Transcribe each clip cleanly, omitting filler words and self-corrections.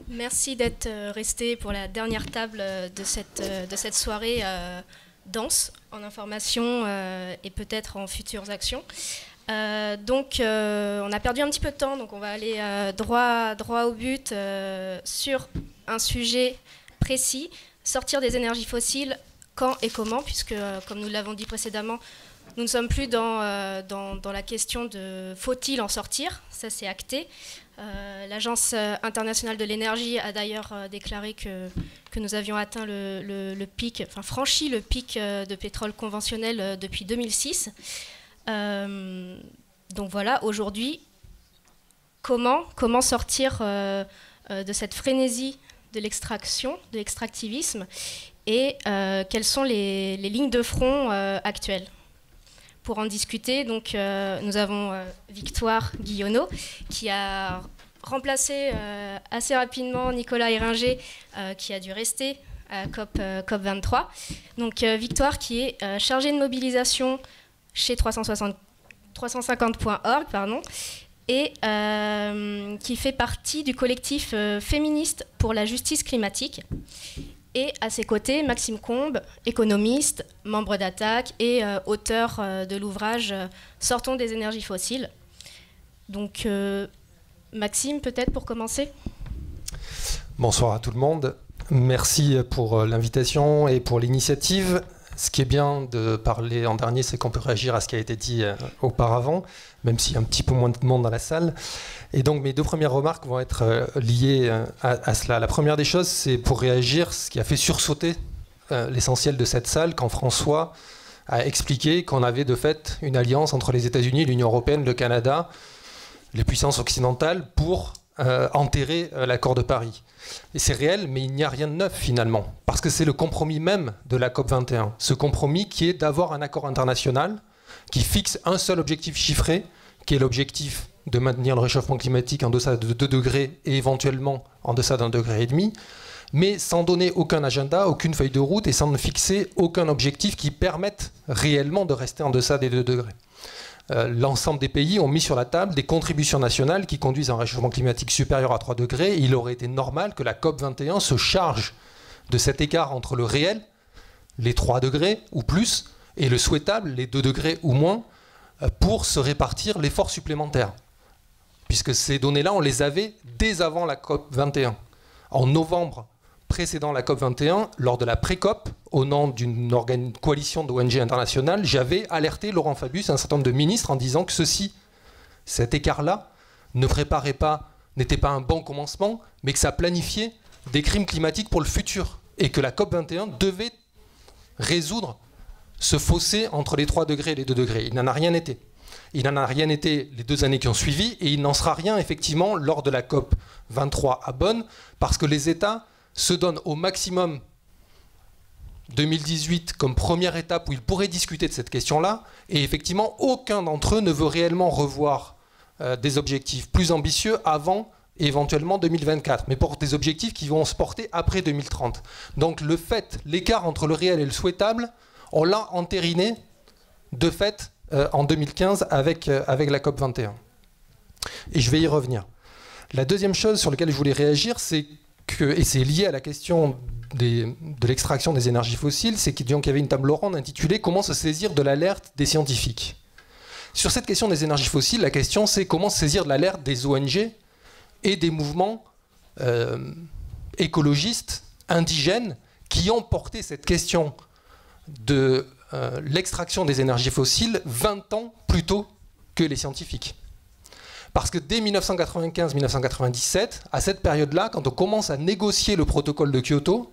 Merci d'être resté pour la dernière table de cette soirée dense en information et peut-être en futures actions. Donc on a perdu un petit peu de temps, donc on va aller droit au but sur un sujet précis, sortir des énergies fossiles, quand et comment, puisque comme nous l'avons dit précédemment, nous ne sommes plus dans la question de faut-il en sortir, ça c'est acté. L'Agence internationale de l'énergie a d'ailleurs déclaré que nous avions atteint le pic, enfin franchi le pic de pétrole conventionnel depuis 2006. Donc voilà, aujourd'hui, comment sortir de cette frénésie de l'extraction, de l'extractivisme, et quelles sont les lignes de front actuelles. Pour en discuter, donc, nous avons Victoire Guillonneau, qui a remplacé assez rapidement Nicolas Héringer, qui a dû rester à COP23. Donc Victoire, qui est chargée de mobilisation chez 350.org, et qui fait partie du collectif féministe pour la justice climatique. Et à ses côtés, Maxime Combes, économiste, membre d'Attaque et auteur de l'ouvrage « Sortons des énergies fossiles ». Donc, Maxime, peut-être pour commencer. Bonsoir à tout le monde. Merci pour l'invitation et pour l'initiative. Ce qui est bien de parler en dernier, c'est qu'on peut réagir à ce qui a été dit auparavant, même s'il y a un petit peu moins de monde dans la salle. Et donc mes deux premières remarques vont être liées à cela. La première des choses, c'est pour réagir ce qui a fait sursauter l'essentiel de cette salle, quand François a expliqué qu'on avait de fait une alliance entre les États-Unis, l'Union européenne, le Canada, les puissances occidentales, pour enterrer l'accord de Paris. Et c'est réel, mais il n'y a rien de neuf finalement, parce que c'est le compromis même de la COP21. Ce compromis qui est d'avoir un accord international qui fixe un seul objectif chiffré, qui est l'objectif de maintenir le réchauffement climatique en deçà de 2 degrés et éventuellement en deçà d'1,5 degré, mais sans donner aucun agenda, aucune feuille de route et sans ne fixer aucun objectif qui permette réellement de rester en deçà des 2 degrés. L'ensemble des pays ont mis sur la table des contributions nationales qui conduisent à un réchauffement climatique supérieur à 3 degrés. Et il aurait été normal que la COP21 se charge de cet écart entre le réel, les 3 degrés ou plus, et le souhaitable, les 2 degrés ou moins, pour se répartir l'effort supplémentaire. Puisque ces données-là, on les avait dès avant la COP21. En novembre précédant la COP21, lors de la pré-COP, au nom d'une coalition d'ONG internationales, j'avais alerté Laurent Fabius et un certain nombre de ministres en disant que cet écart-là, n'était pas un bon commencement, mais que ça planifiait des crimes climatiques pour le futur. Et que la COP21 devait résoudre ce fossé entre les 3 degrés et les 2 degrés. Il n'en a rien été. Il n'en a rien été les 2 années qui ont suivi, et il n'en sera rien effectivement lors de la COP23 à Bonn, parce que les États se donnent au maximum 2018 comme première étape où ils pourraient discuter de cette question-là, et effectivement aucun d'entre eux ne veut réellement revoir des objectifs plus ambitieux avant éventuellement 2024, mais pour des objectifs qui vont se porter après 2030. Donc l'écart entre le réel et le souhaitable, on l'a entériné de fait en 2015 avec la COP21. Et je vais y revenir. La deuxième chose sur laquelle je voulais réagir, et c'est lié à la question de l'extraction des énergies fossiles, c'est qu'il y avait une table ronde intitulée « Comment se saisir de l'alerte des scientifiques ». Sur cette question des énergies fossiles, la question c'est comment se saisir de l'alerte des ONG et des mouvements écologistes, indigènes, qui ont porté cette question de l'extraction des énergies fossiles 20 ans plus tôt que les scientifiques. Parce que dès 1995-1997, à cette période-là, quand on commence à négocier le protocole de Kyoto,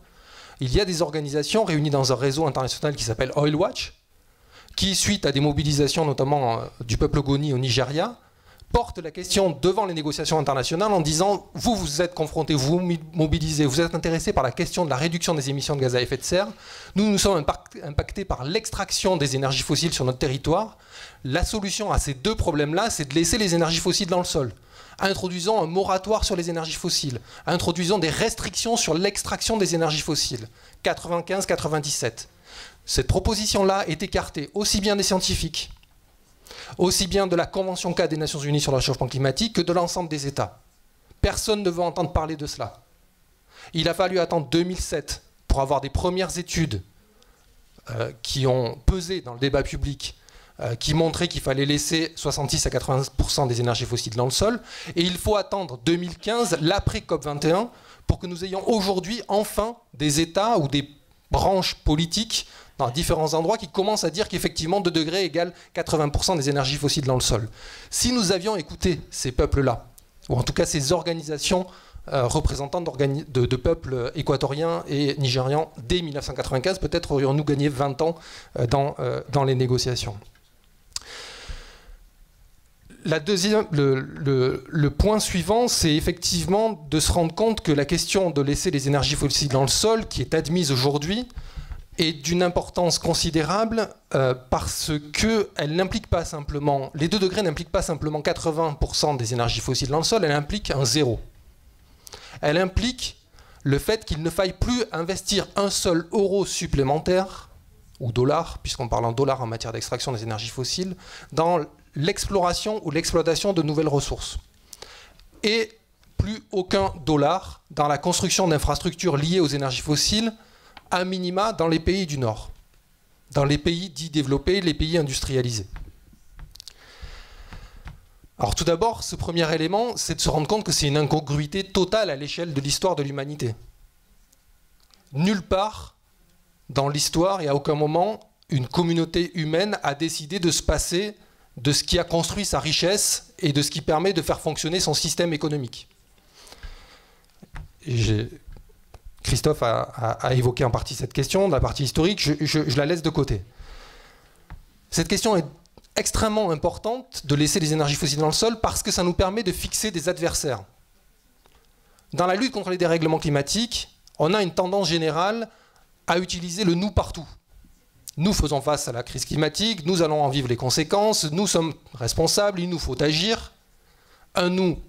il y a des organisations réunies dans un réseau international qui s'appelle Oil Watch, qui, suite à des mobilisations notamment du peuple Ogoni au Nigeria, porte la question devant les négociations internationales en disant « vous êtes confrontés, vous mobilisez, vous êtes intéressés par la question de la réduction des émissions de gaz à effet de serre. Nous sommes impactés par l'extraction des énergies fossiles sur notre territoire. La solution à ces 2 problèmes-là, c'est de laisser les énergies fossiles dans le sol. Introduisons un moratoire sur les énergies fossiles. Introduisons des restrictions sur l'extraction des énergies fossiles. 95-97. Cette proposition-là est écartée aussi bien des scientifiques, aussi bien de la Convention-cadre des Nations Unies sur le réchauffement climatique que de l'ensemble des États. Personne ne veut entendre parler de cela. Il a fallu attendre 2007 pour avoir des premières études qui ont pesé dans le débat public, qui montraient qu'il fallait laisser 66 à 80% des énergies fossiles dans le sol. Et il faut attendre 2015, l'après COP21, pour que nous ayons aujourd'hui enfin des États ou des branches politiques dans différents endroits qui commencent à dire qu'effectivement 2 degrés égale 80% des énergies fossiles dans le sol. Si nous avions écouté ces peuples-là, ou en tout cas ces organisations représentantes de peuples équatoriens et nigérians dès 1995, peut-être aurions-nous gagné 20 ans dans les négociations. Le point suivant, c'est effectivement de se rendre compte que la question de laisser les énergies fossiles dans le sol, qui est admise aujourd'hui, est d'une importance considérable parce que elle n'implique pas simplement, les 2 degrés n'impliquent pas simplement 80% des énergies fossiles dans le sol, elle implique un zéro. Elle implique le fait qu'il ne faille plus investir un seul euro supplémentaire, ou dollar, puisqu'on parle en dollars en matière d'extraction des énergies fossiles, dans l'exploration ou l'exploitation de nouvelles ressources. Et plus aucun dollar dans la construction d'infrastructures liées aux énergies fossiles, à minima dans les pays du Nord, dans les pays dits développés, les pays industrialisés. Alors tout d'abord, ce premier élément, c'est de se rendre compte que c'est une incongruité totale à l'échelle de l'histoire de l'humanité. Nulle part dans l'histoire et à aucun moment, une communauté humaine a décidé de se passer de ce qui a construit sa richesse et de ce qui permet de faire fonctionner son système économique. Christophe a évoqué en partie cette question, la partie historique, je la laisse de côté. Cette question est extrêmement importante de laisser les énergies fossiles dans le sol parce que ça nous permet de fixer des adversaires. Dans la lutte contre les dérèglements climatiques, on a une tendance générale à utiliser le nous partout. Nous faisons face à la crise climatique, nous allons en vivre les conséquences, nous sommes responsables, il nous faut agir. Un nous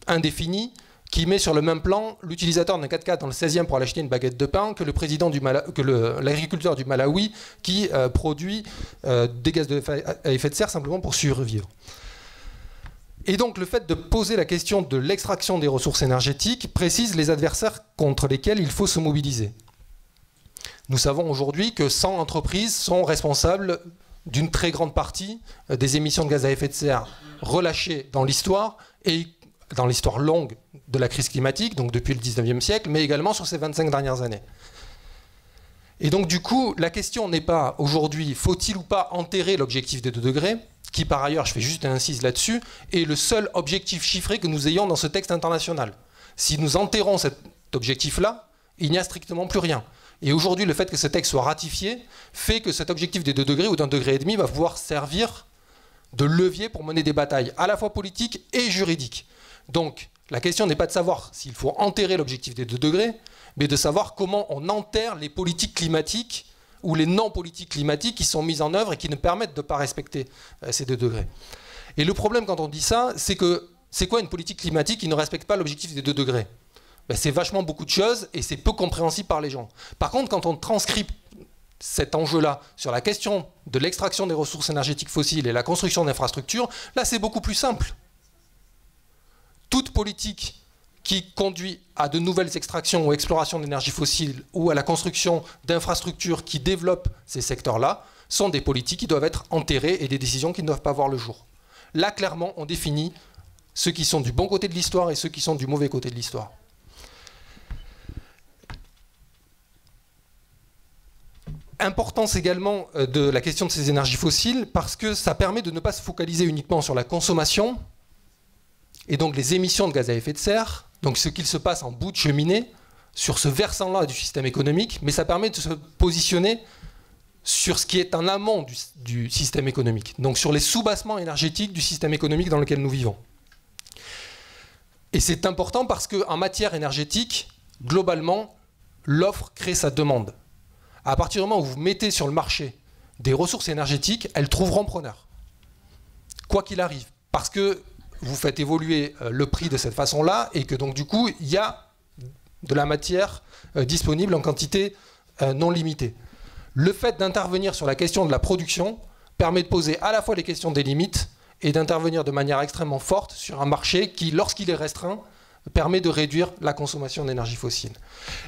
indéfini qui met sur le même plan l'utilisateur d'un 4x4 dans le 16e pour aller acheter une baguette de pain que l'agriculteur du Malawi qui produit des gaz à effet de serre simplement pour survivre. Et donc le fait de poser la question de l'extraction des ressources énergétiques précise les adversaires contre lesquels il faut se mobiliser. Nous savons aujourd'hui que 100 entreprises sont responsables d'une très grande partie des émissions de gaz à effet de serre relâchées dans l'histoire, et dans l'histoire longue de la crise climatique, donc depuis le 19e siècle, mais également sur ces 25 dernières années. Et donc du coup, la question n'est pas aujourd'hui, faut-il ou pas enterrer l'objectif des 2 degrés, qui par ailleurs, je fais juste un incise là-dessus, est le seul objectif chiffré que nous ayons dans ce texte international. Si nous enterrons cet objectif-là, il n'y a strictement plus rien. Et aujourd'hui, le fait que ce texte soit ratifié fait que cet objectif des 2 degrés ou d'1,5 degré va pouvoir servir de levier pour mener des batailles à la fois politiques et juridiques. Donc, la question n'est pas de savoir s'il faut enterrer l'objectif des 2 degrés, mais de savoir comment on enterre les politiques climatiques ou les non-politiques climatiques qui sont mises en œuvre et qui ne permettent de ne pas respecter ces 2 degrés. Et le problème quand on dit ça, c'est que c'est quoi une politique climatique qui ne respecte pas l'objectif des 2 degrés ? Ben, c'est vachement beaucoup de choses et c'est peu compréhensible par les gens. Par contre, quand on transcrit cet enjeu-là sur la question de l'extraction des ressources énergétiques fossiles et la construction d'infrastructures, là c'est beaucoup plus simple. Toute politique qui conduit à de nouvelles extractions ou explorations d'énergie fossile ou à la construction d'infrastructures qui développent ces secteurs-là sont des politiques qui doivent être enterrées et des décisions qui ne doivent pas voir le jour. Là, clairement, on définit ceux qui sont du bon côté de l'histoire et ceux qui sont du mauvais côté de l'histoire. Importance également de la question de ces énergies fossiles parce que ça permet de ne pas se focaliser uniquement sur la consommation et donc les émissions de gaz à effet de serre, donc ce qu'il se passe en bout de cheminée, sur ce versant-là du système économique, mais ça permet de se positionner sur ce qui est en amont du système économique, donc sur les soubassements énergétiques du système économique dans lequel nous vivons. Et c'est important parce qu'en matière énergétique, globalement, l'offre crée sa demande. À partir du moment où vous mettez sur le marché des ressources énergétiques, elles trouveront preneur, quoi qu'il arrive, parce que vous faites évoluer le prix de cette façon-là et que donc du coup, il y a de la matière disponible en quantité non limitée. Le fait d'intervenir sur la question de la production permet de poser à la fois les questions des limites et d'intervenir de manière extrêmement forte sur un marché qui, lorsqu'il est restreint, permet de réduire la consommation d'énergie fossile.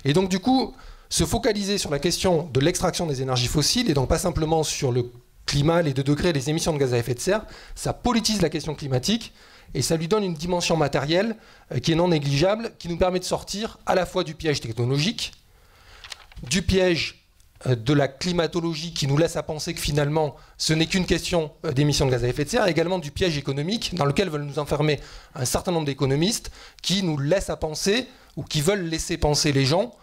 Et donc du coup, se focaliser sur la question de l'extraction des énergies fossiles, et donc pas simplement sur le climat, les 2 degrés, les émissions de gaz à effet de serre, ça politise la question climatique, et ça lui donne une dimension matérielle qui est non négligeable, qui nous permet de sortir à la fois du piège technologique, du piège de la climatologie qui nous laisse à penser que finalement ce n'est qu'une question d'émissions de gaz à effet de serre, et également du piège économique dans lequel veulent nous enfermer un certain nombre d'économistes qui nous laissent à penser, ou qui veulent laisser penser les gens,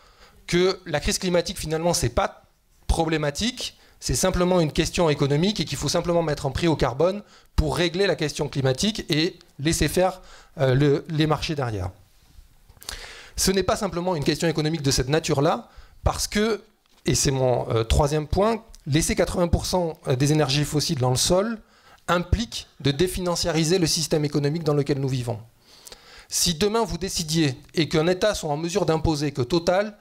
que la crise climatique finalement c'est pas problématique, c'est simplement une question économique et qu'il faut simplement mettre un prix au carbone pour régler la question climatique et laisser faire les marchés derrière. Ce n'est pas simplement une question économique de cette nature-là, parce que, et c'est mon 3e point, laisser 80% des énergies fossiles dans le sol implique de définanciariser le système économique dans lequel nous vivons. Si demain vous décidiez et qu'un État soit en mesure d'imposer que Total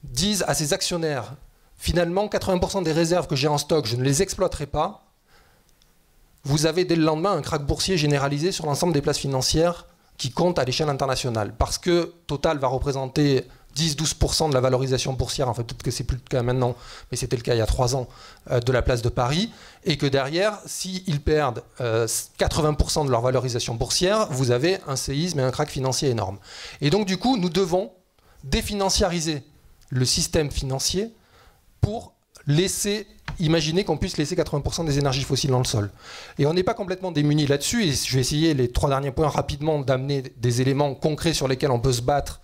dise à ses actionnaires finalement 80% des réserves que j'ai en stock, je ne les exploiterai pas, vous avez dès le lendemain un krach boursier généralisé sur l'ensemble des places financières qui comptent à l'échelle internationale. Parce que Total va représenter 10-12% de la valorisation boursière, en fait peut-être que c'est plus le cas maintenant, mais c'était le cas il y a 3 ans, de la place de Paris, et que derrière, s'ils perdent 80% de leur valorisation boursière, vous avez un séisme et un krach financier énorme. Et donc du coup, nous devons définanciariser le système financier pour laisser imaginer qu'on puisse laisser 80% des énergies fossiles dans le sol. Et on n'est pas complètement démunis là-dessus, et je vais essayer les 3 derniers points rapidement d'amener des éléments concrets sur lesquels on peut se battre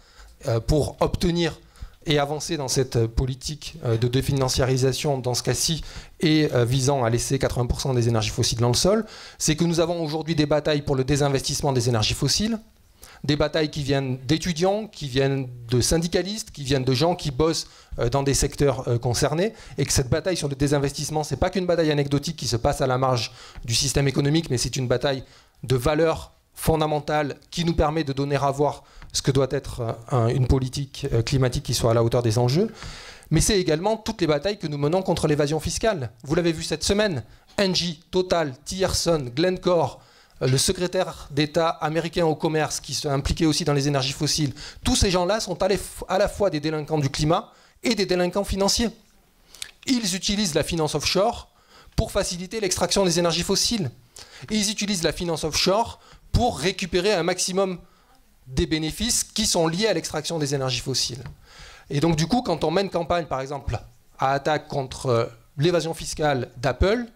pour obtenir et avancer dans cette politique de définanciarisation dans ce cas-ci et visant à laisser 80% des énergies fossiles dans le sol. C'est que nous avons aujourd'hui des batailles pour le désinvestissement des énergies fossiles, des batailles qui viennent d'étudiants, qui viennent de syndicalistes, qui viennent de gens qui bossent dans des secteurs concernés, et que cette bataille sur le désinvestissement, c'est pas qu'une bataille anecdotique qui se passe à la marge du système économique, mais c'est une bataille de valeurs fondamentale qui nous permet de donner à voir ce que doit être une politique climatique qui soit à la hauteur des enjeux. Mais c'est également toutes les batailles que nous menons contre l'évasion fiscale. Vous l'avez vu cette semaine, Engie, Total, Tierson, Glencore, le secrétaire d'État américain au commerce qui s'est impliqué aussi dans les énergies fossiles, tous ces gens-là sont à la fois des délinquants du climat et des délinquants financiers. Ils utilisent la finance offshore pour faciliter l'extraction des énergies fossiles. Et ils utilisent la finance offshore pour récupérer un maximum des bénéfices qui sont liés à l'extraction des énergies fossiles. Et donc du coup, quand on mène campagne, par exemple, à attaque contre l'évasion fiscale d'Apple,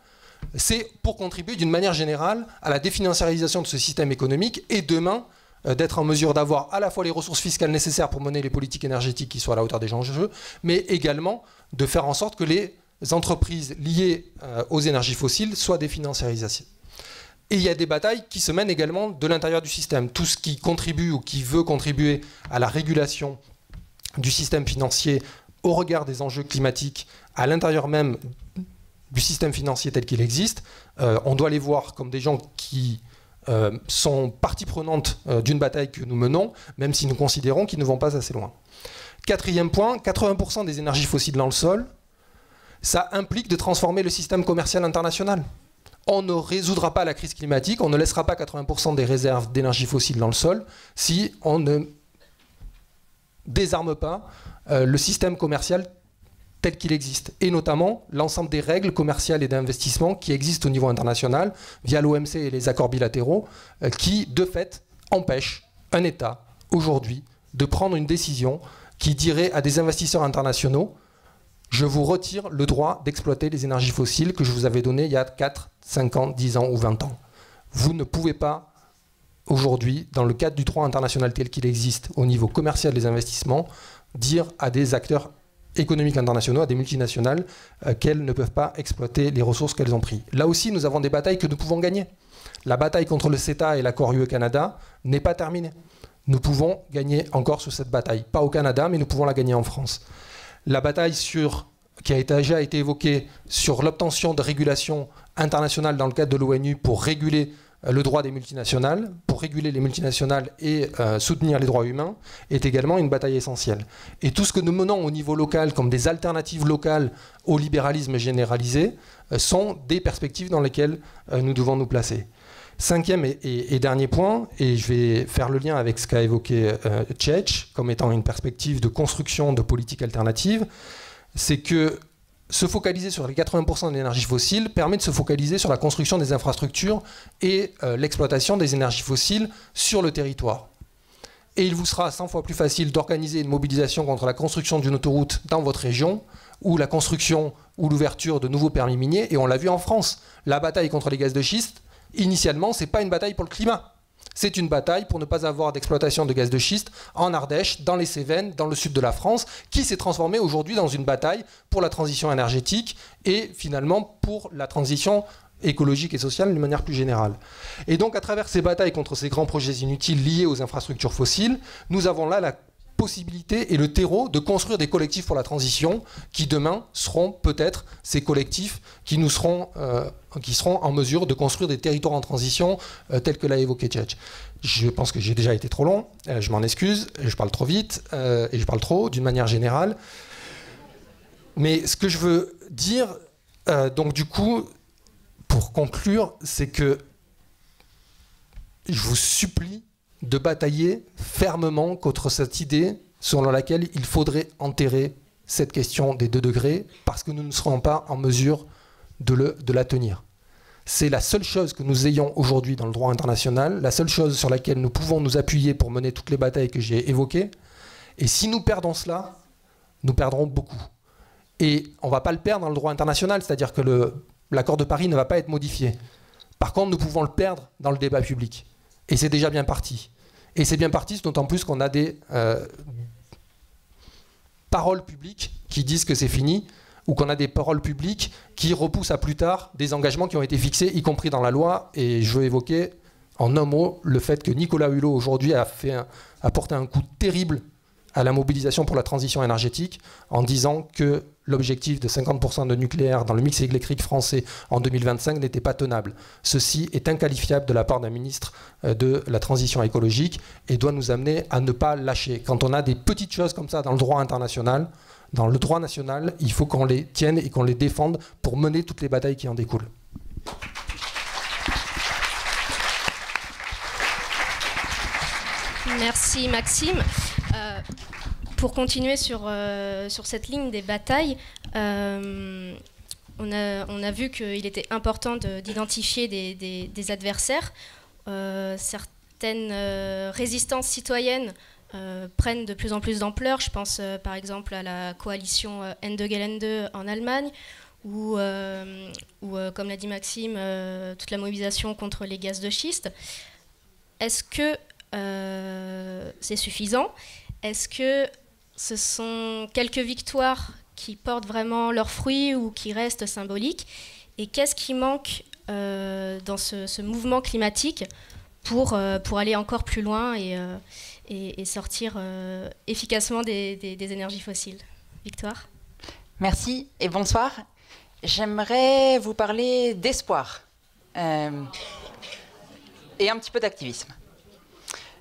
c'est pour contribuer d'une manière générale à la définanciarisation de ce système économique et demain d'être en mesure d'avoir à la fois les ressources fiscales nécessaires pour mener les politiques énergétiques qui soient à la hauteur des enjeux, mais également de faire en sorte que les entreprises liées aux énergies fossiles soient définanciarisées. Et il y a des batailles qui se mènent également de l'intérieur du système. Tout ce qui contribue ou qui veut contribuer à la régulation du système financier au regard des enjeux climatiques à l'intérieur même du système financier tel qu'il existe, on doit les voir comme des gens qui sont partie prenante d'une bataille que nous menons, même si nous considérons qu'ils ne vont pas assez loin. 4e point, 80% des énergies fossiles dans le sol, ça implique de transformer le système commercial international. On ne résoudra pas la crise climatique, on ne laissera pas 80% des réserves d'énergie fossile dans le sol si on ne désarme pas le système commercial tel qu'il existe, et notamment l'ensemble des règles commerciales et d'investissement qui existent au niveau international via l'OMC et les accords bilatéraux qui, de fait, empêchent un État, aujourd'hui, de prendre une décision qui dirait à des investisseurs internationaux « Je vous retire le droit d'exploiter les énergies fossiles que je vous avais donné il y a 4, 5 ans, 10 ans ou 20 ans. Vous ne pouvez pas, aujourd'hui, dans le cadre du droit international tel qu'il existe au niveau commercial des investissements, dire à des acteurs économiques internationaux, à des multinationales, qu'elles ne peuvent pas exploiter les ressources qu'elles ont prises. Là aussi, nous avons des batailles que nous pouvons gagner. La bataille contre le CETA et l'accord UE-Canada n'est pas terminée. Nous pouvons gagner encore sur cette bataille. Pas au Canada, mais nous pouvons la gagner en France. La bataille qui a déjà été évoquée sur l'obtention de régulation internationale dans le cadre de l'ONU pour réguler le droit des multinationales, pour réguler les multinationales et soutenir les droits humains, est également une bataille essentielle. Et tout ce que nous menons au niveau local comme des alternatives locales au libéralisme généralisé sont des perspectives dans lesquelles nous devons nous placer. Cinquième et dernier point, et je vais faire le lien avec ce qu'a évoqué Tchetch comme étant une perspective de construction de politiques alternatives, c'est que se focaliser sur les 80% de l'énergie fossile permet de se focaliser sur la construction des infrastructures et l'exploitation des énergies fossiles sur le territoire. Et il vous sera 100 fois plus facile d'organiser une mobilisation contre la construction d'une autoroute dans votre région, ou la construction ou l'ouverture de nouveaux permis miniers. Et on l'a vu en France, la bataille contre les gaz de schiste, initialement, ce n'est pas une bataille pour le climat. C'est une bataille pour ne pas avoir d'exploitation de gaz de schiste en Ardèche, dans les Cévennes, dans le sud de la France, qui s'est transformée aujourd'hui dans une bataille pour la transition énergétique et finalement pour la transition écologique et sociale d'une manière plus générale. Et donc à travers ces batailles contre ces grands projets inutiles liés aux infrastructures fossiles, nous avons là la possibilité et le terreau de construire des collectifs pour la transition qui demain seront peut-être ces collectifs qui seront en mesure de construire des territoires en transition tels que l'a évoqué Tchetch. Je pense que j'ai déjà été trop long, je m'en excuse, je parle trop vite et je parle trop d'une manière générale. Mais ce que je veux dire, donc du coup, pour conclure, c'est que je vous supplie de batailler fermement contre cette idée selon laquelle il faudrait enterrer cette question des 2 degrés parce que nous ne serons pas en mesure de la tenir. C'est la seule chose que nous ayons aujourd'hui dans le droit international, la seule chose sur laquelle nous pouvons nous appuyer pour mener toutes les batailles que j'ai évoquées. Et si nous perdons cela, nous perdrons beaucoup. Et on ne va pas le perdre dans le droit international, c'est-à-dire que l'accord de Paris ne va pas être modifié. Par contre, nous pouvons le perdre dans le débat public. Et c'est déjà bien parti. Et c'est bien parti, d'autant plus qu'on a des paroles publiques qui disent que c'est fini, ou qu'on a des paroles publiques qui repoussent à plus tard des engagements qui ont été fixés, y compris dans la loi. Et je veux évoquer en un mot le fait que Nicolas Hulot aujourd'hui a porté un coup terrible à la mobilisation pour la transition énergétique en disant que l'objectif de 50% de nucléaire dans le mix électrique français en 2025 n'était pas tenable. Ceci est inqualifiable de la part d'un ministre de la transition écologique et doit nous amener à ne pas lâcher. Quand on a des petites choses comme ça dans le droit international, dans le droit national, il faut qu'on les tienne et qu'on les défende pour mener toutes les batailles qui en découlent. Merci Maxime. Pour continuer sur cette ligne des batailles, on a vu qu'il était important d'identifier des adversaires. Certaines résistances citoyennes prennent de plus en plus d'ampleur. Je pense par exemple à la coalition Ende Gelände en Allemagne, ou comme l'a dit Maxime, toute la mobilisation contre les gaz de schiste. Est-ce que c'est suffisant ? Est-ce que ce sont quelques victoires qui portent vraiment leurs fruits ou qui restent symboliques? Et qu'est-ce qui manque dans ce mouvement climatique pour aller encore plus loin et sortir efficacement des énergies fossiles? Victoire? Merci et bonsoir. J'aimerais vous parler d'espoir et un petit peu d'activisme.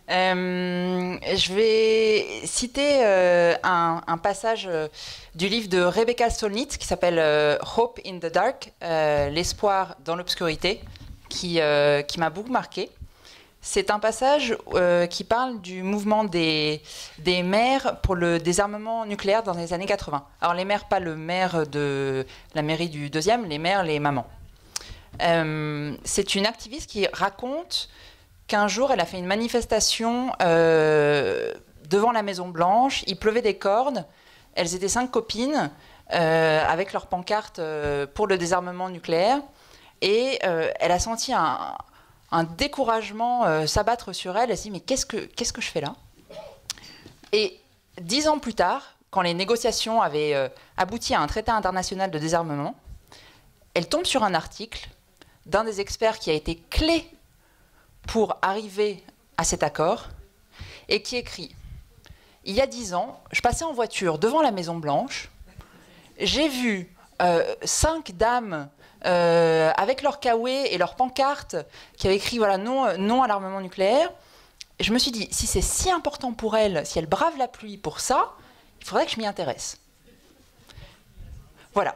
Je vais citer un passage du livre de Rebecca Solnit qui s'appelle Hope in the Dark, l'espoir dans l'obscurité, qui m'a beaucoup marqué. C'est un passage qui parle du mouvement des maires pour le désarmement nucléaire dans les années 80. Alors les maires, pas le maire de la mairie du 2e, les maires, les mamans. C'est une activiste qui raconte qu'un jour, elle a fait une manifestation devant la Maison-Blanche. Il pleuvait des cordes. Elles étaient 5 copines avec leurs pancartes pour le désarmement nucléaire. Et elle a senti un découragement s'abattre sur elle. Elle s'est dit, mais qu'est-ce que je fais là? Et 10 ans plus tard, quand les négociations avaient abouti à un traité international de désarmement, elle tombe sur un article d'un des experts qui a été clé pour arriver à cet accord, et qui écrit « Il y a 10 ans, je passais en voiture devant la Maison-Blanche, j'ai vu 5 dames avec leur kawé et leur pancarte qui avaient écrit voilà, non à l'armement nucléaire. Et je me suis dit, si c'est si important pour elles, si elles bravent la pluie pour ça, il faudrait que je m'y intéresse. » Voilà.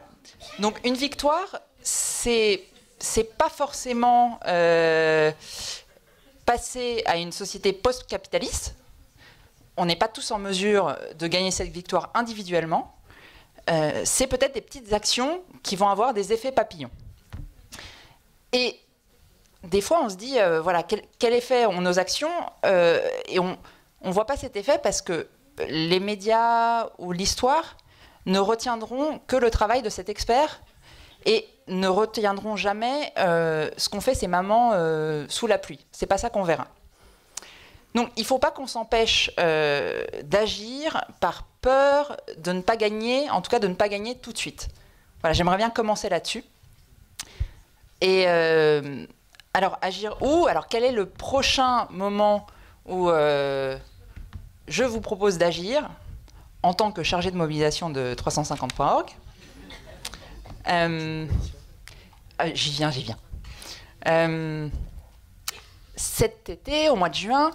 Donc une victoire, c'est c'est pas forcément passer à une société post-capitaliste. On n'est pas tous en mesure de gagner cette victoire individuellement. C'est peut-être des petites actions qui vont avoir des effets papillons. Et des fois, on se dit, voilà, quel effet ont nos actions et on ne voit pas cet effet parce que les médias ou l'histoire ne retiendront que le travail de cet expert et ne retiendront jamais ce qu'ont fait ces mamans sous la pluie. C'est pas ça qu'on verra. Donc, il ne faut pas qu'on s'empêche d'agir par peur de ne pas gagner, en tout cas de ne pas gagner tout de suite. Voilà, j'aimerais bien commencer là-dessus. Et alors, agir où? Alors, quel est le prochain moment où je vous propose d'agir en tant que chargé de mobilisation de 350.org? J'y viens. Cet été, au mois de juin,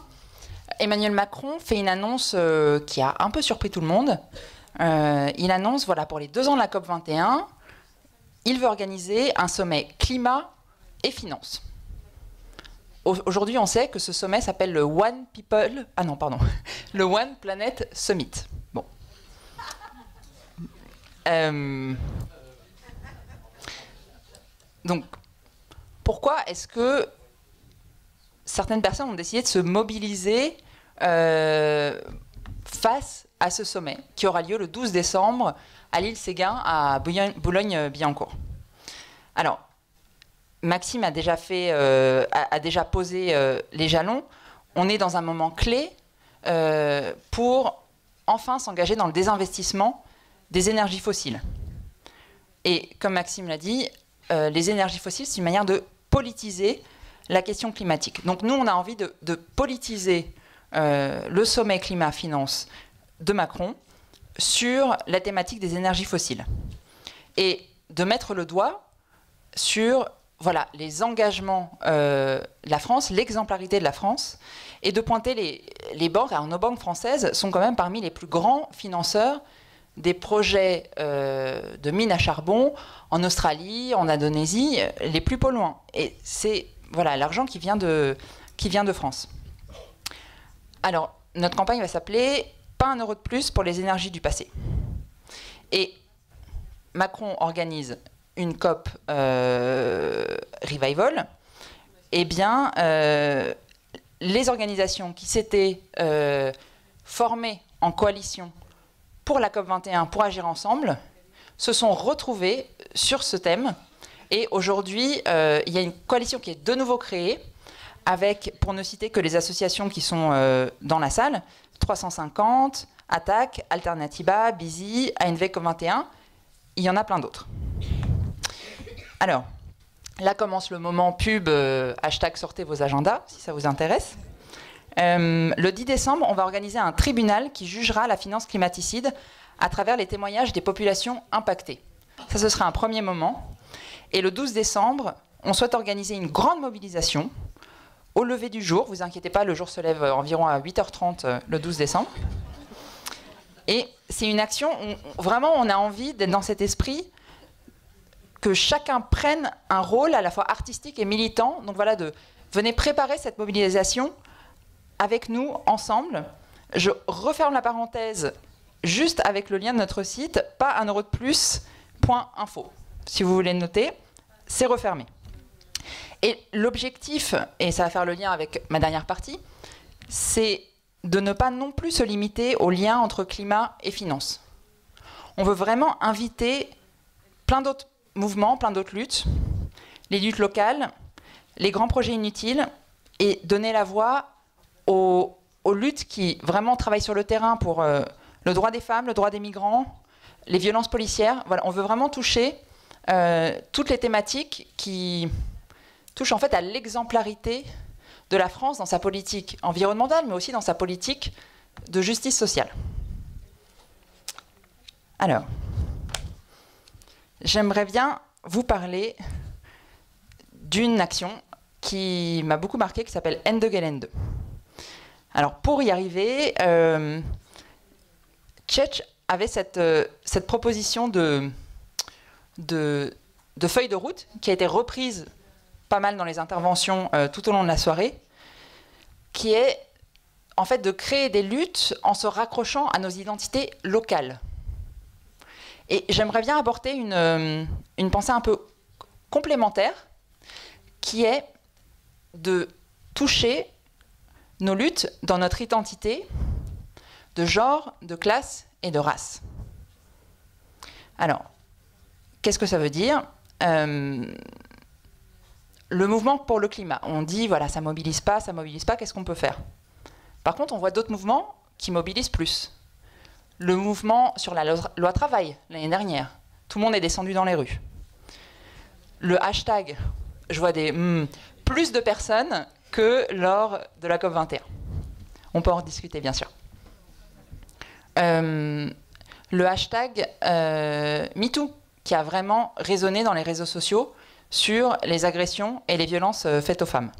Emmanuel Macron fait une annonce qui a un peu surpris tout le monde. Il annonce, voilà, pour les 2 ans de la COP21, il veut organiser un sommet climat et finance. Aujourd'hui, on sait que ce sommet s'appelle le One Planet Summit. Bon. Donc, pourquoi est-ce que certaines personnes ont décidé de se mobiliser face à ce sommet qui aura lieu le 12 décembre à l'île Séguin, à Boulogne-Billancourt? Alors, Maxime a déjà posé les jalons. On est dans un moment clé pour enfin s'engager dans le désinvestissement des énergies fossiles. Et comme Maxime l'a dit, les énergies fossiles, c'est une manière de politiser la question climatique. Donc nous, on a envie de politiser le sommet climat-finance de Macron sur la thématique des énergies fossiles et de mettre le doigt sur, voilà, les engagements de la France, l'exemplarité de la France, et de pointer les banques. Alors nos banques françaises sont quand même parmi les plus grands financeurs des projets de mines à charbon en Australie, en Indonésie, les plus polluants. Et c'est, voilà, l'argent qui vient de France. Alors, notre campagne va s'appeler « Pas un euro de plus pour les énergies du passé ». Et Macron organise une COP Revival. Eh bien, les organisations qui s'étaient formées en coalition pour la COP21, pour agir ensemble, se sont retrouvées sur ce thème. Et aujourd'hui, il y a une coalition qui est de nouveau créée, avec, pour ne citer que les associations qui sont dans la salle, 350, Attac, Alternativa, Busy, ANV COP21, il y en a plein d'autres. Alors, là commence le moment pub, hashtag sortez vos agendas, si ça vous intéresse. Le 10 décembre, on va organiser un tribunal qui jugera la finance climaticide à travers les témoignages des populations impactées. Ça, ce sera un premier moment. Et le 12 décembre, on souhaite organiser une grande mobilisation au lever du jour. Vous inquiétez pas, le jour se lève environ à 8h30 le 12 décembre. Et c'est une action, vraiment, on a envie d'être dans cet esprit que chacun prenne un rôle à la fois artistique et militant. Donc voilà, venez préparer cette mobilisation avec nous, ensemble. Je referme la parenthèse juste avec le lien de notre site, pas un euro de plus.info. Si vous voulez noter, c'est refermé. Et l'objectif, et ça va faire le lien avec ma dernière partie, c'est de ne pas non plus se limiter au lien entre climat et finance. On veut vraiment inviter plein d'autres mouvements, plein d'autres luttes, les luttes locales, les grands projets inutiles, et donner la voix aux luttes qui vraiment travaillent sur le terrain pour le droit des femmes, le droit des migrants, les violences policières. Voilà, on veut vraiment toucher toutes les thématiques qui touchent en fait à l'exemplarité de la France dans sa politique environnementale, mais aussi dans sa politique de justice sociale. Alors, j'aimerais bien vous parler d'une action qui m'a beaucoup marqué, qui s'appelle Ende Gelände. Alors, pour y arriver, Tchetch avait cette proposition de feuille de route qui a été reprise pas mal dans les interventions tout au long de la soirée, qui est en fait de créer des luttes en se raccrochant à nos identités locales. Et j'aimerais bien apporter une pensée un peu complémentaire, qui est de toucher nos luttes dans notre identité de genre, de classe et de race. Alors, qu'est-ce que ça veut dire ? Le mouvement pour le climat, on dit, voilà, ça mobilise pas, qu'est-ce qu'on peut faire ? Par contre, on voit d'autres mouvements qui mobilisent plus. Le mouvement sur la loi travail, l'année dernière, tout le monde est descendu dans les rues. Le hashtag, je vois plus de personnes que lors de la COP21. On peut en discuter, bien sûr. Le hashtag MeToo, qui a vraiment résonné dans les réseaux sociaux sur les agressions et les violences faites aux femmes.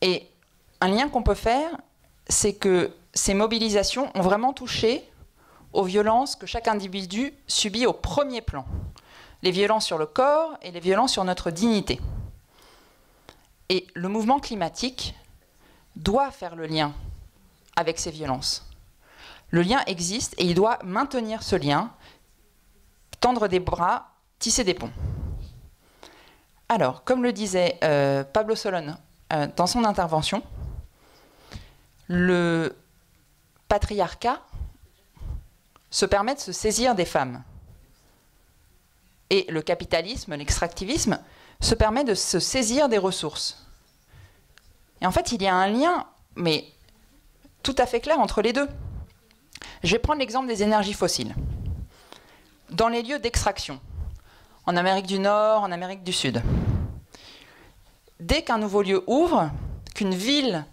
Et un lien qu'on peut faire, c'est que ces mobilisations ont vraiment touché aux violences que chaque individu subit au premier plan. Les violences sur le corps et les violences sur notre dignité. Et le mouvement climatique doit faire le lien avec ces violences. Le lien existe et il doit maintenir ce lien, tendre des bras, tisser des ponts. Alors, comme le disait Pablo Solón dans son intervention, le patriarcat se permet de se saisir des femmes. Et le capitalisme, l'extractivisme, se permet de se saisir des ressources. Et en fait, il y a un lien, mais tout à fait clair entre les deux. Je vais prendre l'exemple des énergies fossiles. Dans les lieux d'extraction, en Amérique du Nord, en Amérique du Sud, dès qu'un nouveau lieu ouvre, qu'une ville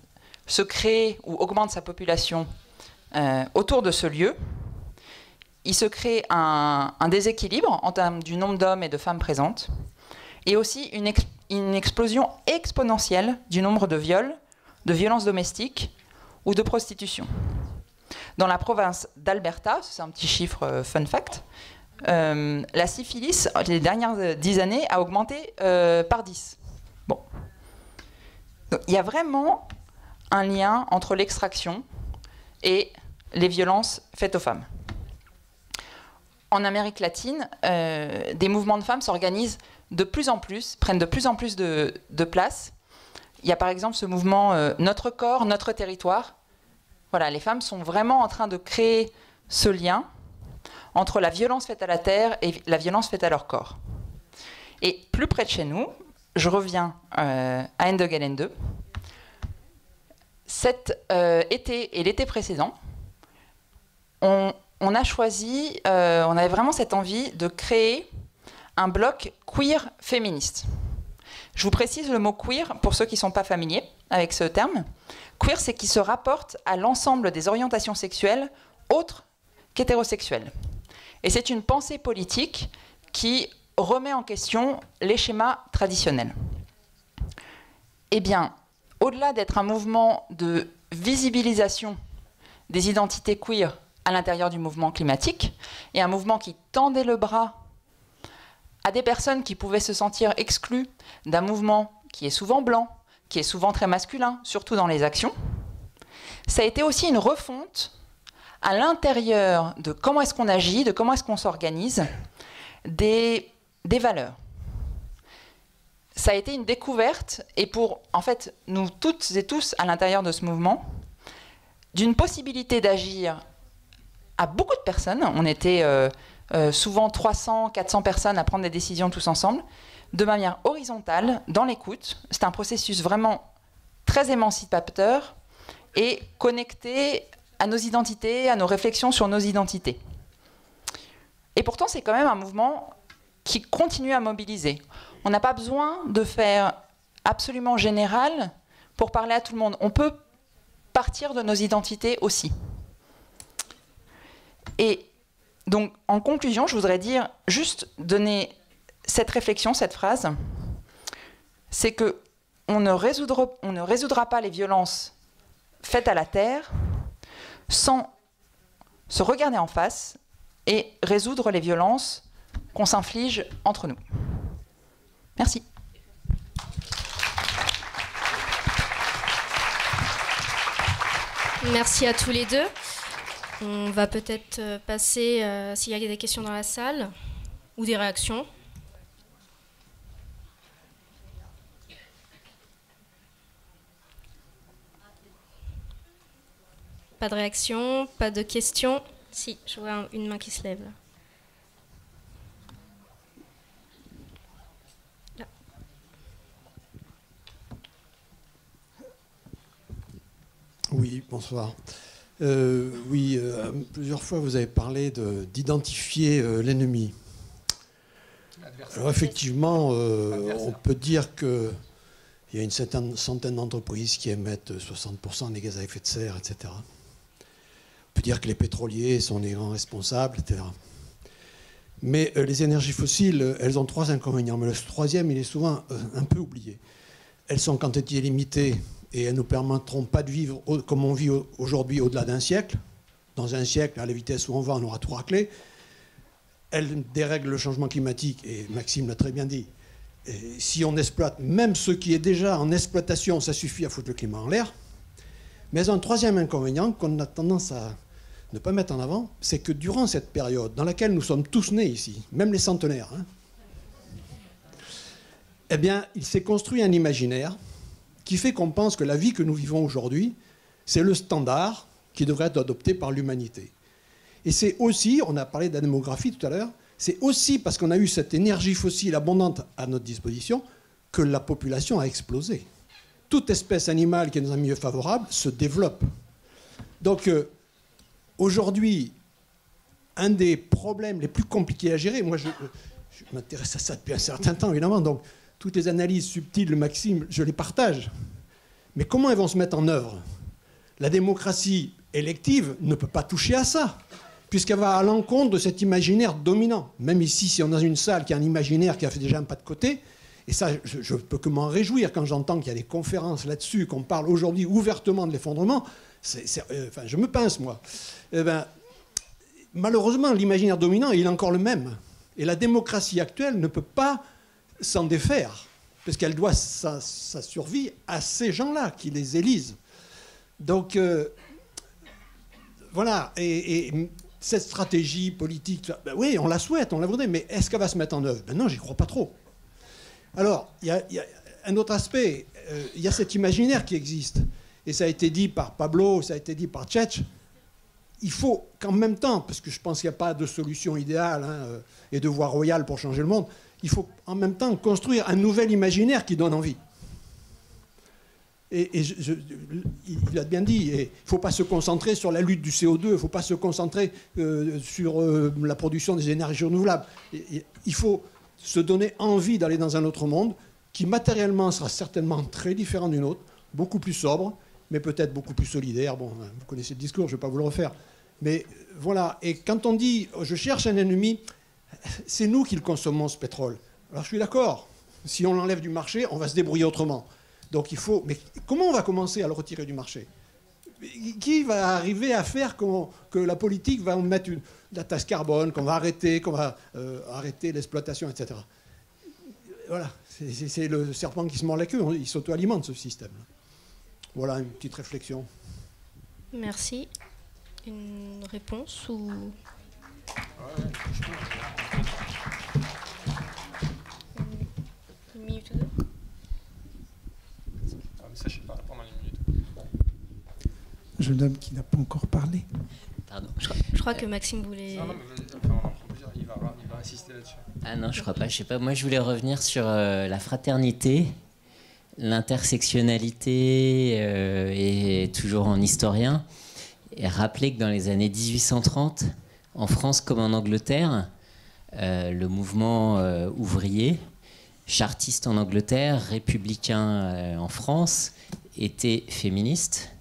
se crée ou augmente sa population autour de ce lieu, il se crée un déséquilibre en termes du nombre d'hommes et de femmes présentes, et aussi une explosion exponentielle du nombre de viols, de violences domestiques ou de prostitution. Dans la province d'Alberta, c'est un petit chiffre fun fact, la syphilis, les dernières 10 années, a augmenté par 10. Bon. Donc, il y a vraiment un lien entre l'extraction et les violences faites aux femmes. En Amérique latine, des mouvements de femmes s'organisent de plus en plus, prennent de plus en plus de place. Il y a par exemple ce mouvement Notre corps, notre territoire. Voilà, les femmes sont vraiment en train de créer ce lien entre la violence faite à la terre et la violence faite à leur corps. Et plus près de chez nous, je reviens à Ende Gelände. Cet été et l'été précédent, on a choisi, on avait vraiment cette envie de créer un bloc queer féministe. Je vous précise le mot queer pour ceux qui ne sont pas familiers avec ce terme. Queer, c'est qui se rapporte à l'ensemble des orientations sexuelles autres qu'hétérosexuelles. Et c'est une pensée politique qui remet en question les schémas traditionnels. Eh bien, au-delà d'être un mouvement de visibilisation des identités queer à l'intérieur du mouvement climatique, et un mouvement qui tendait le bras à des personnes qui pouvaient se sentir exclues d'un mouvement qui est souvent blanc, qui est souvent très masculin, surtout dans les actions, ça a été aussi une refonte à l'intérieur de comment est-ce qu'on agit, de comment est-ce qu'on s'organise, des valeurs. Ça a été une découverte, et pour, en fait, nous toutes et tous à l'intérieur de ce mouvement, d'une possibilité d'agir à beaucoup de personnes. On était souvent 300, 400 personnes à prendre des décisions tous ensemble, de manière horizontale, dans l'écoute. C'est un processus vraiment très émancipateur et connecté à nos identités, à nos réflexions sur nos identités. Et pourtant, c'est quand même un mouvement qui continue à mobiliser. On n'a pas besoin de faire absolument général pour parler à tout le monde. On peut partir de nos identités aussi. Et donc, en conclusion, je voudrais dire, juste donner cette réflexion, cette phrase, c'est qu'on ne résoudra pas les violences faites à la terre sans se regarder en face et résoudre les violences qu'on s'inflige entre nous. Merci. Merci à tous les deux. On va peut-être passer, s'il y a des questions dans la salle, ou des réactions. Pas de réaction, pas de questions. Si, je vois une main qui se lève là. Là. Oui, bonsoir. Plusieurs fois vous avez parlé d'identifier l'ennemi. Alors effectivement, on peut dire qu'il y a une centaine d'entreprises qui émettent 60% des gaz à effet de serre, etc. On peut dire que les pétroliers sont les grands responsables, etc. Mais les énergies fossiles, elles ont 3 inconvénients. Mais le troisième, il est souvent un peu oublié. Elles sont en quantité limitée et elles ne nous permettront pas de vivre comme on vit aujourd'hui au-delà d'un siècle. Dans un siècle, à la vitesse où on va, on aura tout raclé. Elles dérèglent le changement climatique, et Maxime l'a très bien dit. Et si on exploite même ce qui est déjà en exploitation, ça suffit à foutre le climat en l'air. Mais elles ont un troisième inconvénient qu'on a tendance à ne pas mettre en avant, c'est que durant cette période dans laquelle nous sommes tous nés ici, même les centenaires, eh bien, il s'est construit un imaginaire qui fait qu'on pense que la vie que nous vivons aujourd'hui, c'est le standard qui devrait être adopté par l'humanité. Et c'est aussi, on a parlé de la démographie tout à l'heure, c'est aussi parce qu'on a eu cette énergie fossile abondante à notre disposition que la population a explosé. Toute espèce animale qui est dans un milieu favorable se développe. Donc aujourd'hui, un des problèmes les plus compliqués à gérer, moi je m'intéresse à ça depuis un certain temps évidemment, donc toutes les analyses subtiles de Maxime, je les partage. Mais comment elles vont se mettre en œuvre? La démocratie élective ne peut pas toucher à ça, puisqu'elle va à l'encontre de cet imaginaire dominant. Même ici, si on est dans une salle qui a un imaginaire qui a fait déjà un pas de côté, et ça, je ne peux que m'en réjouir quand j'entends qu'il y a des conférences là-dessus, qu'on parle aujourd'hui ouvertement de l'effondrement, enfin, je me pince, moi. Eh ben, malheureusement, l'imaginaire dominant, il est encore le même. Et la démocratie actuelle ne peut pas s'en défaire, parce qu'elle doit sa survie à ces gens-là qui les élisent. Donc, voilà, et cette stratégie politique, ben oui, on la souhaite, on la voudrait, mais est-ce qu'elle va se mettre en œuvre? Ben non, j'y crois pas trop. Alors, il y a un autre aspect, il y a cet imaginaire qui existe, et ça a été dit par Pablo, ça a été dit par Tchetch, il faut qu'en même temps, parce que je pense qu'il n'y a pas de solution idéale et de voie royale pour changer le monde, il faut en même temps construire un nouvel imaginaire qui donne envie. Et il a bien dit, il ne faut pas se concentrer sur la lutte du CO2, il ne faut pas se concentrer sur la production des énergies renouvelables. Il faut se donner envie d'aller dans un autre monde qui matériellement sera certainement très différent du nôtre, beaucoup plus sobre, mais peut-être beaucoup plus solidaire. Bon, vous connaissez le discours, je ne vais pas vous le refaire. Mais voilà, et quand on dit « je cherche un ennemi », c'est nous qui le consommons, ce pétrole. Alors je suis d'accord, si on l'enlève du marché, on va se débrouiller autrement. Donc il faut... Mais comment on va commencer à le retirer du marché? Qui va arriver à faire que la politique va mettre la taxe carbone, qu'on va arrêter l'exploitation, etc. Voilà, c'est le serpent qui se mord la queue, il s'auto-alimente ce système. Voilà une petite réflexion. Merci. Une réponse ou... Une minute ou deux. Ça, je sais pas, pendant les minutes. Jeune homme qui n'a pas encore parlé. Pardon. Je crois que Maxime voulait... Non, mais on en prend plusieurs, il va insister là-dessus. Ah non, je crois pas. Je sais pas. Moi, je voulais revenir sur la fraternité, l'intersectionnalité, et toujours en historien, et rappeler que dans les années 1830, en France comme en Angleterre, le mouvement ouvrier, chartiste en Angleterre, républicain en France, était féministe.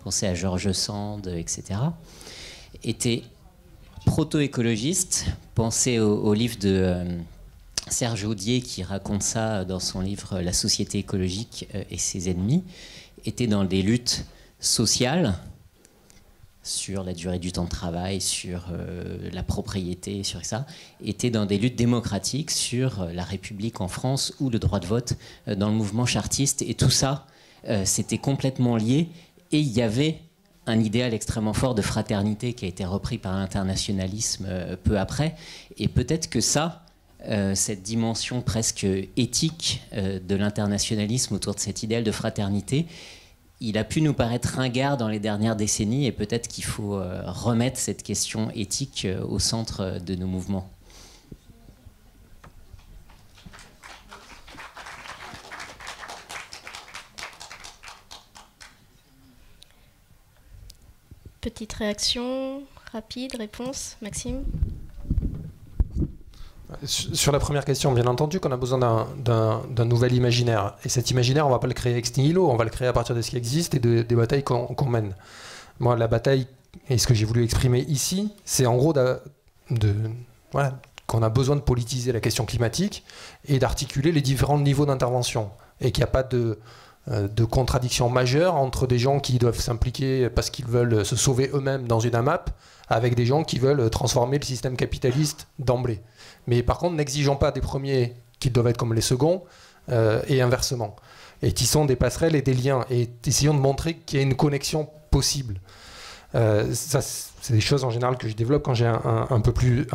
Pensez à George Sand, etc. Était proto-écologiste. Pensez au livre de Serge Audier qui raconte ça dans son livre La société écologique et ses ennemis. Était dans des luttes sociales sur la durée du temps de travail, sur la propriété, sur ça. Était dans des luttes démocratiques sur la République en France ou le droit de vote dans le mouvement chartiste. Et tout ça, c'était complètement lié. Et il y avait un idéal extrêmement fort de fraternité qui a été repris par l'internationalisme peu après. Et peut-être que ça, cette dimension presque éthique de l'internationalisme autour de cet idéal de fraternité, il a pu nous paraître ringard dans les dernières décennies, et peut-être qu'il faut remettre cette question éthique au centre de nos mouvements. Petite réaction, rapide, réponse, Maxime? Sur la première question, bien entendu qu'on a besoin d'un nouvel imaginaire. Et cet imaginaire, on ne va pas le créer ex nihilo, on va le créer à partir de ce qui existe et des batailles qu'on mène. Moi, la bataille, et ce que j'ai voulu exprimer ici, c'est en gros voilà, qu'on a besoin de politiser la question climatique et d'articuler les différents niveaux d'intervention. Et qu'il n'y a pas de contradiction majeure entre des gens qui doivent s'impliquer parce qu'ils veulent se sauver eux-mêmes dans une AMAP avec des gens qui veulent transformer le système capitaliste d'emblée. Mais par contre, n'exigeons pas des premiers qu'ils doivent être comme les seconds et inversement. Et tissons des passerelles et des liens et essayons de montrer qu'il y a une connexion possible. Ça, c'est des choses en général que je développe quand j'ai un peu plus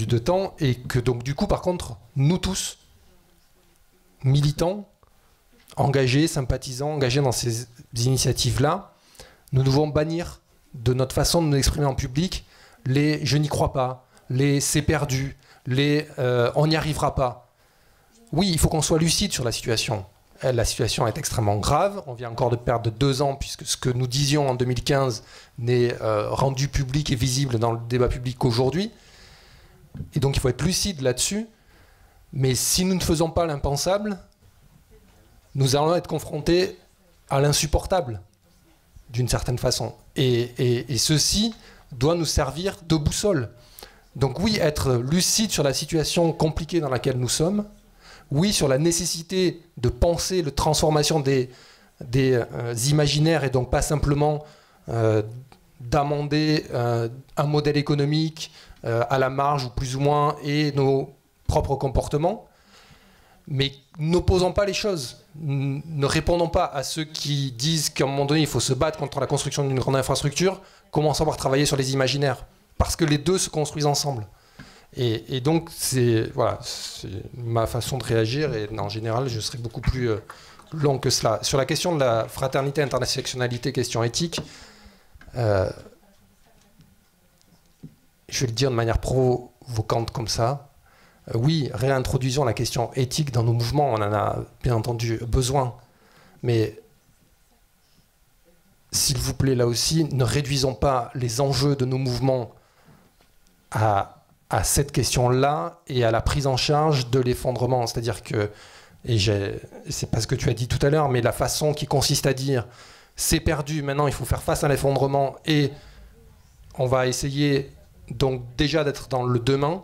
de temps et que donc du coup, par contre, nous tous, militants, engagés, sympathisants, engagés dans ces initiatives-là, nous devons bannir de notre façon de nous exprimer en public les « je n'y crois pas », les « c'est perdu », les on n'y arrivera pas. Oui, il faut qu'on soit lucide sur la situation. La situation est extrêmement grave. On vient encore de perdre 2 ans puisque ce que nous disions en 2015 n'est rendu public et visible dans le débat public qu'aujourd'hui. Et donc il faut être lucide là-dessus. Mais si nous ne faisons pas l'impensable, nous allons être confrontés à l'insupportable, d'une certaine façon. Et ceci doit nous servir de boussole. Donc oui, être lucide sur la situation compliquée dans laquelle nous sommes, oui, sur la nécessité de penser la transformation des imaginaires et donc pas simplement d'amender un modèle économique à la marge ou plus ou moins et nos propres comportements, mais n'opposons pas les choses. Ne répondons pas à ceux qui disent qu'à un moment donné il faut se battre contre la construction d'une grande infrastructure, commençons par travailler sur les imaginaires. Parce que les deux se construisent ensemble. Et donc, c'est ma façon de réagir. Et en général, je serai beaucoup plus long que cela. Sur la question de la fraternité, intersectionnalité, question éthique, je vais le dire de manière provocante comme ça. Oui, réintroduisons la question éthique dans nos mouvements. On en a bien entendu besoin. Mais s'il vous plaît, là aussi, ne réduisons pas les enjeux de nos mouvements à cette question-là et à la prise en charge de l'effondrement. C'est-à-dire que, et c'est pas ce que tu as dit tout à l'heure, mais la façon qui consiste à dire c'est perdu, maintenant il faut faire face à l'effondrement et on va essayer donc déjà d'être dans le demain,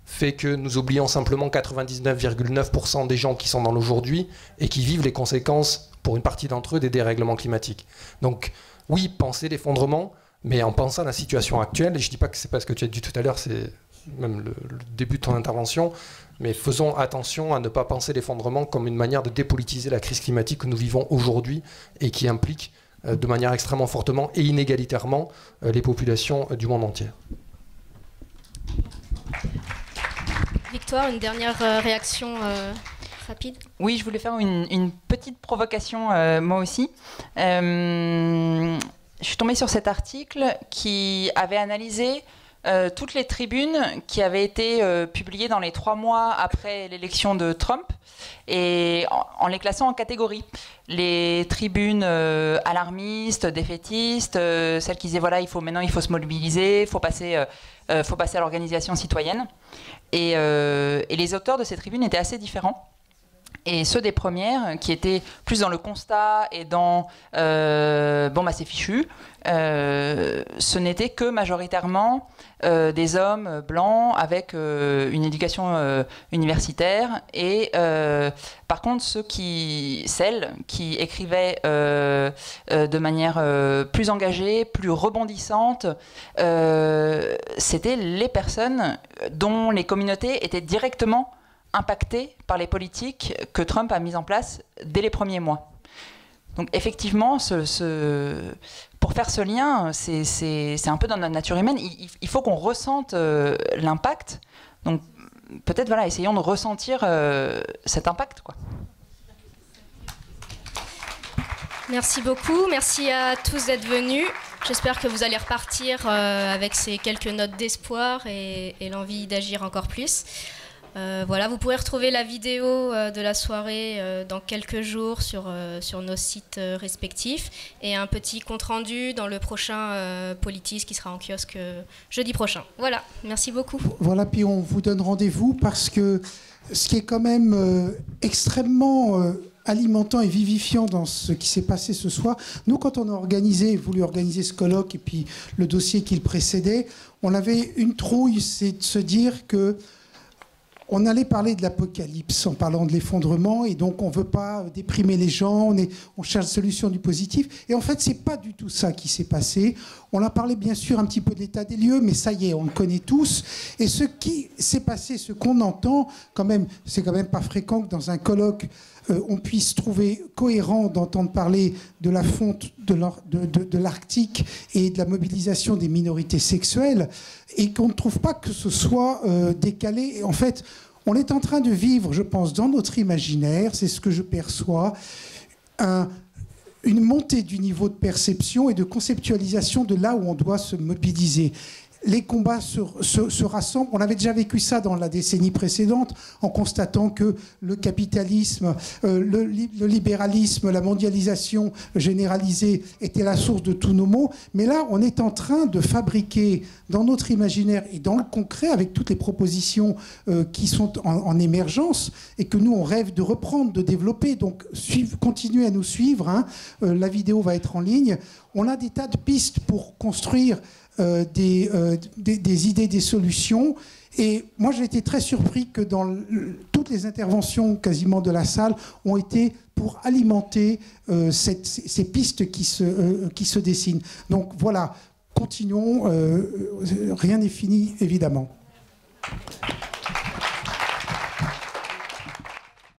fait que nous oublions simplement 99,9% des gens qui sont dans l'aujourd'hui et qui vivent les conséquences, pour une partie d'entre eux, des dérèglements climatiques. Donc oui, penser l'effondrement, mais en pensant à la situation actuelle, et je ne dis pas que c'est pas ce que tu as dit tout à l'heure, c'est même le début de ton intervention, mais faisons attention à ne pas penser l'effondrement comme une manière de dépolitiser la crise climatique que nous vivons aujourd'hui et qui implique de manière extrêmement fortement et inégalitairement les populations du monde entier. Victoire, une dernière réaction rapide? Oui, je voulais faire une petite provocation moi aussi. Je suis tombée sur cet article qui avait analysé toutes les tribunes qui avaient été publiées dans les 3 mois après l'élection de Trump et en les classant en catégories. Les tribunes alarmistes, défaitistes, celles qui disaient voilà, il faut se mobiliser, il faut passer à l'organisation citoyenne. Et les auteurs de ces tribunes étaient assez différents. Et ceux des premières, qui étaient plus dans le constat et dans c'est fichu, ce n'était que majoritairement des hommes blancs avec une éducation universitaire. Et par contre, celles qui écrivaient de manière plus engagée, plus rebondissante, c'était les personnes dont les communautés étaient directement impactés par les politiques que Trump a mises en place dès les premiers mois. Donc effectivement, pour faire ce lien, c'est un peu dans notre nature humaine. Il faut qu'on ressente l'impact. Donc peut-être voilà, essayons de ressentir cet impact, quoi. Merci beaucoup, merci à tous d'être venus. J'espère que vous allez repartir avec ces quelques notes d'espoir et l'envie d'agir encore plus. Voilà, vous pourrez retrouver la vidéo de la soirée dans quelques jours sur nos sites respectifs et un petit compte-rendu dans le prochain Politis qui sera en kiosque jeudi prochain. Voilà, merci beaucoup. Voilà, puis on vous donne rendez-vous parce que ce qui est quand même extrêmement alimentant et vivifiant dans ce qui s'est passé ce soir, nous, quand on a voulu organiser ce colloque et puis le dossier qui le précédait, on avait une trouille, c'est de se dire que on allait parler de l'apocalypse en parlant de l'effondrement et donc on ne veut pas déprimer les gens, on cherche la solution du positif. Et en fait, ce n'est pas du tout ça qui s'est passé. On a parlé bien sûr un petit peu de l'état des lieux, mais ça y est, on le connaît tous. Et ce qui s'est passé, ce qu'on entend, quand même, c'est quand même pas fréquent que dans un colloque, on puisse trouver cohérent d'entendre parler de la fonte de l'Arctique et de la mobilisation des minorités sexuelles et qu'on ne trouve pas que ce soit décalé. Et en fait, on est en train de vivre, je pense, dans notre imaginaire, c'est ce que je perçois, une montée du niveau de perception et de conceptualisation de là où on doit se mobiliser. Les combats se rassemblent. On avait déjà vécu ça dans la décennie précédente en constatant que le capitalisme, le libéralisme, la mondialisation généralisée était la source de tous nos maux. Mais là, on est en train de fabriquer dans notre imaginaire et dans le concret avec toutes les propositions qui sont en émergence et que nous, on rêve de reprendre, de développer. Donc, continuez à nous suivre. Hein. La vidéo va être en ligne. On a des tas de pistes pour construire des idées, des solutions. Et moi, j'ai été très surpris que toutes les interventions quasiment de la salle ont été pour alimenter ces pistes qui se dessinent. Donc voilà, continuons. Rien n'est fini, évidemment.